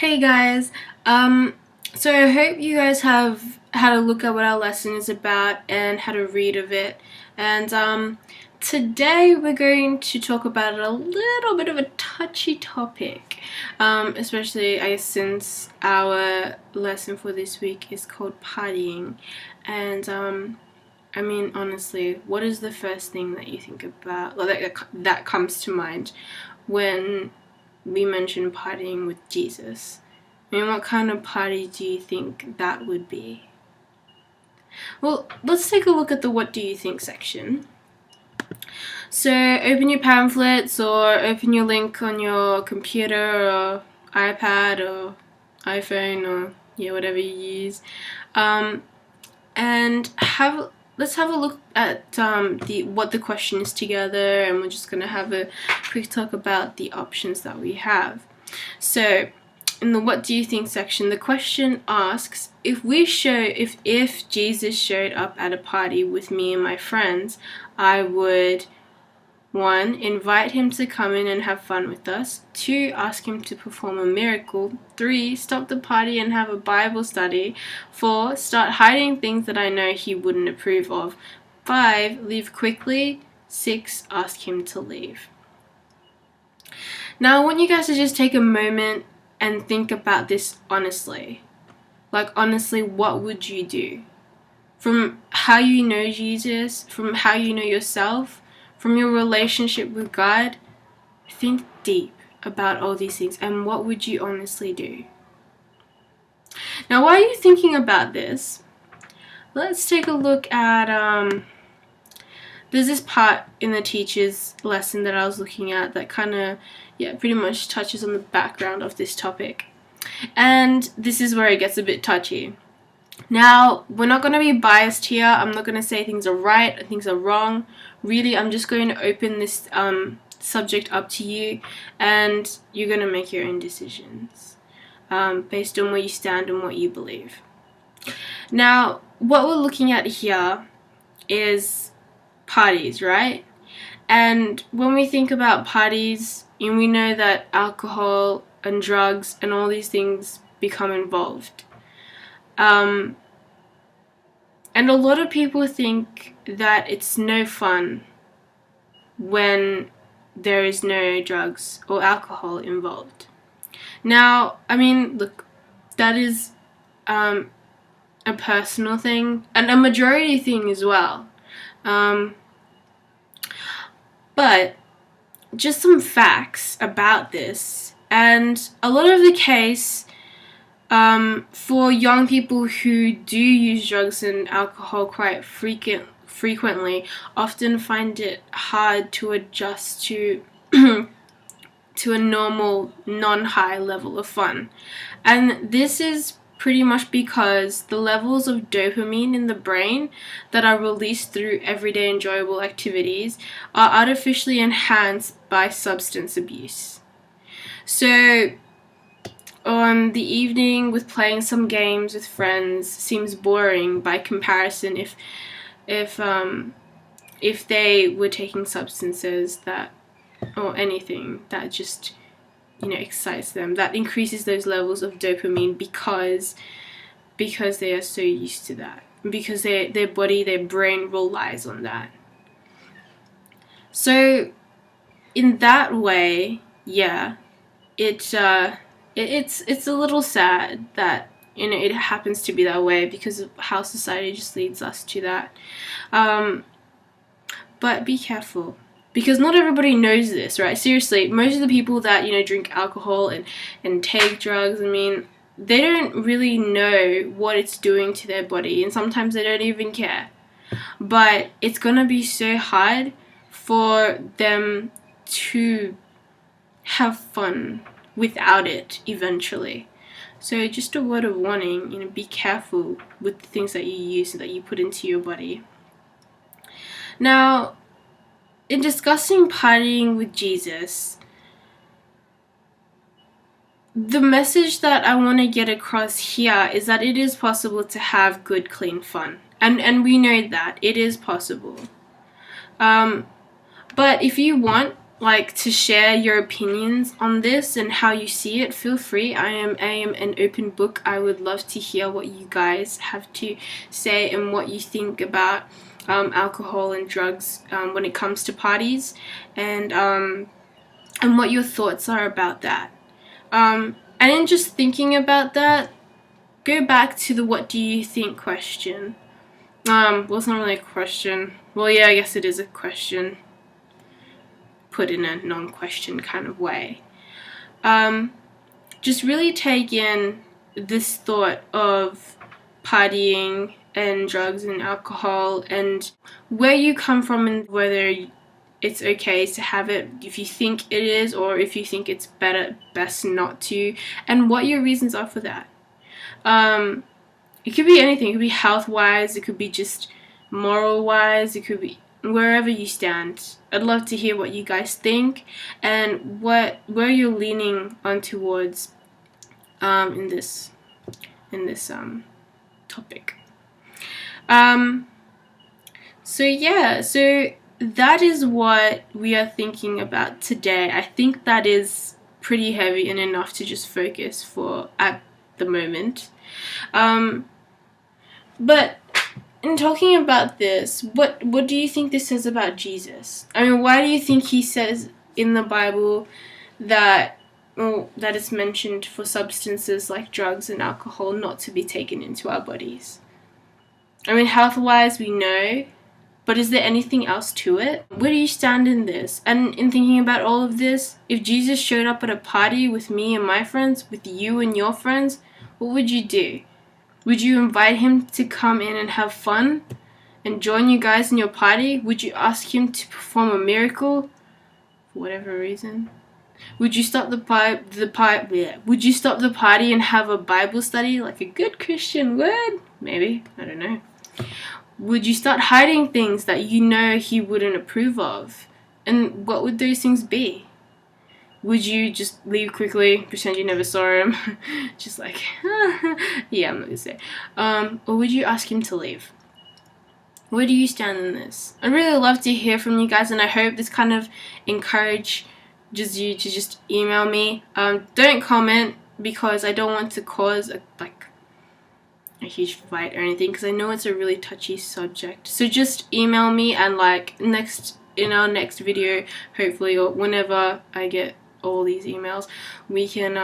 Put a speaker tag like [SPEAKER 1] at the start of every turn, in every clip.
[SPEAKER 1] Hey guys, so I hope you guys have had a look at what our lesson is about and had a read of it. And today we're going to talk about a little bit of a touchy topic, especially I guess since our lesson for this week is called partying. And I mean, honestly, what is the first thing that you think about, or that comes to mind when we mentioned partying with Jesus? I mean, what kind of party do you think that would be? Well, let's take a look at the what do you think section. So open your pamphlets or open your link on your computer or iPad or iPhone or whatever you use, and let's have a look at what the question is together, and we're just gonna have a quick talk about the options that we have. So in the what do you think section, the question asks, if Jesus showed up at a party with me and my friends, I would 1. Invite him to come in and have fun with us. 2. Ask him to perform a miracle. 3. Stop the party and have a Bible study. 4. Start hiding things that I know he wouldn't approve of. 5. Leave quickly. 6. Ask him to leave. Now I want you guys to just take a moment and think about this honestly. Like, honestly, what would you do? From how you know Jesus, from how you know yourself, from your relationship with God, think deep about all these things and what would you honestly do? Now, while you're thinking about this, let's take a look at, there's this part in the teacher's lesson that I was looking at that kind of, pretty much touches on the background of this topic. And this is where it gets a bit touchy. Now, we're not going to be biased here. I'm not going to say things are right and things are wrong. Really, I'm just going to open this subject up to you, and you're going to make your own decisions based on where you stand and what you believe. Now, what we're looking at here is parties, right? And when we think about parties, and we know that alcohol and drugs and all these things become involved. And a lot of people think that it's no fun when there is no drugs or alcohol involved. Now, I mean, look, that is a personal thing and a majority thing as well. But just some facts about this, and a lot of the case for young people who do use drugs and alcohol quite frequently often find it hard to adjust to to a normal non-high level of fun. And this is pretty much because the levels of dopamine in the brain that are released through everyday enjoyable activities are artificially enhanced by substance abuse. So on the evening with playing some games with friends seems boring by comparison if they were taking substances that, or anything that just excites them, that increases those levels of dopamine because they are so used to that, because their body, their brain relies on that. So in that way, it's a little sad that it happens to be that way because of how society just leads us to that. But be careful, because not everybody knows this, right? Seriously, most of the people that drink alcohol and take drugs, I mean, they don't really know what it's doing to their body, and sometimes they don't even care. But it's gonna be so hard for them to have fun without it eventually. So just a word of warning, be careful with the things that you use and that you put into your body. Now, in discussing partying with Jesus, the message that I want to get across here is that it is possible to have good, clean fun. And we know that it is possible. But if you want, like to share your opinions on this and how you see it, feel free. I am an open book. I would love to hear what you guys have to say and what you think about alcohol and drugs when it comes to parties, and what your thoughts are about that. And in just thinking about that, go back to the what do you think question. Well, it's not really a question. Well, yeah, I guess it is a question, put in a non-question kind of way. Just really take in this thought of partying and drugs and alcohol and where you come from and whether it's okay to have it, if you think it is, or if you think it's best not to, and what your reasons are for that. It could be anything. It could be health-wise, it could be just moral-wise, it could be wherever you stand. I'd love to hear what you guys think and where you're leaning on towards in this topic. So yeah, so that is what we are thinking about today. I think that is pretty heavy and enough to just focus for at the moment. But in talking about this, what do you think this says about Jesus? I mean, why do you think he says in the Bible that it's mentioned for substances like drugs and alcohol not to be taken into our bodies? I mean, health-wise, we know, but is there anything else to it? Where do you stand in this? And in thinking about all of this, if Jesus showed up at a party with me and my friends, with you and your friends, what would you do? Would you invite him to come in and have fun and join you guys in your party? Would you ask him to perform a miracle for whatever reason? Would you stop Would you stop the party and have a Bible study like a good Christian would? Maybe, I don't know. Would you start hiding things that you know he wouldn't approve of? And what would those things be? Would you just leave quickly, pretend you never saw him? Just like, yeah, I'm not gonna say. Or would you ask him to leave? Where do you stand in this? I'd really love to hear from you guys, and I hope this kind of encourages you to just email me. Don't comment, because I don't want to cause a huge fight or anything, because I know it's a really touchy subject. So just email me, and in our next video, hopefully, or whenever I get all these emails, we can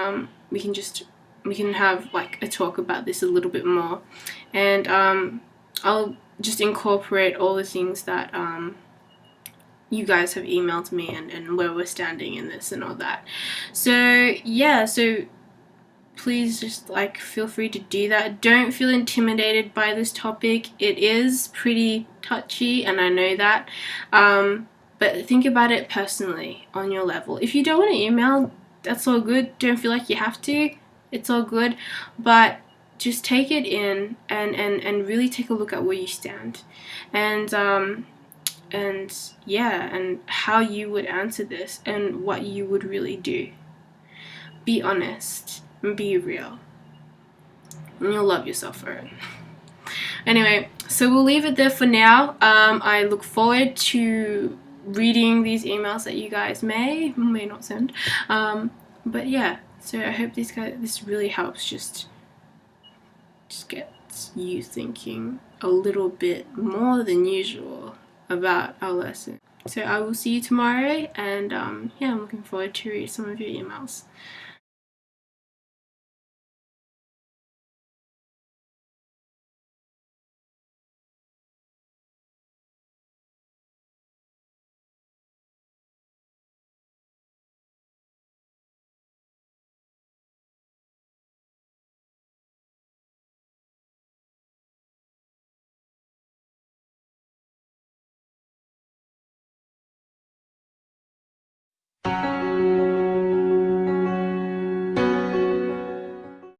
[SPEAKER 1] have like a talk about this a little bit more, and I'll just incorporate all the things that you guys have emailed me and where we're standing in this and all that. So yeah, so please just feel free to do that. Don't feel intimidated by this topic. It is pretty touchy, and I know that. But think about it personally on your level. If you don't want to email, that's all good. Don't feel like you have to. It's all good. But just take it in and really take a look at where you stand. And yeah, and how you would answer this and what you would really do. Be honest and be real. And you'll love yourself for it. Anyway, so we'll leave it there for now. I look forward to reading these emails that you guys may not send. But yeah, so I hope this really helps just gets you thinking a little bit more than usual about our lesson. So I will see you tomorrow, and yeah, I'm looking forward to read some of your emails.